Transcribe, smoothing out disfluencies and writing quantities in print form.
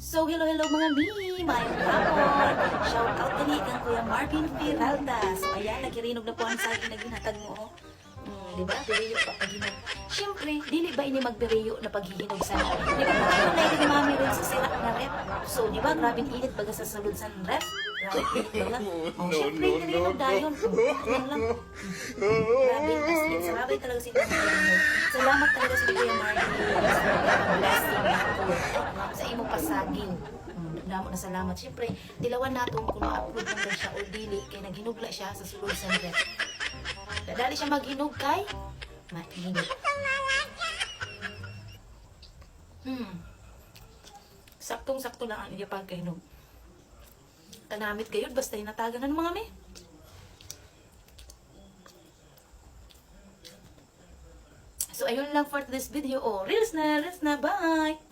So, hello mga mi! Mayong hapon! Shout out kani kang Kuya Marvin Peralta. So, ayan, nagkirinog na po ang saging na ginhatag mo. Diba? Biriyo pa paghinog. Siyempre, dili ba ini magbiriyo na paghihinog sa Di ba? Ano na yung mami rin sa sira na rep? So, di ba? Grabing init baga sa sulod sa rep? Grabing init baga. Siyempre, hirinog dayon. Yan lang. Grabe, as in, sarabay talaga si Kuya Marvin. Salamat talaga si Kuya Marvin. Blessing ako sa imong pasaging. Nagdamo na salamat. Siyempre, tilawan nato kung ma-upload na siya o dili kay naghinugla siya sa sulod sa rep. Dadali siya maghinog kay mainit. Saktong-sakto lang ang iya pagkahinog. Tanamit kayo, basta hinatagan ng mga me. So, ayun lang for this video. Oh, reels na, bye!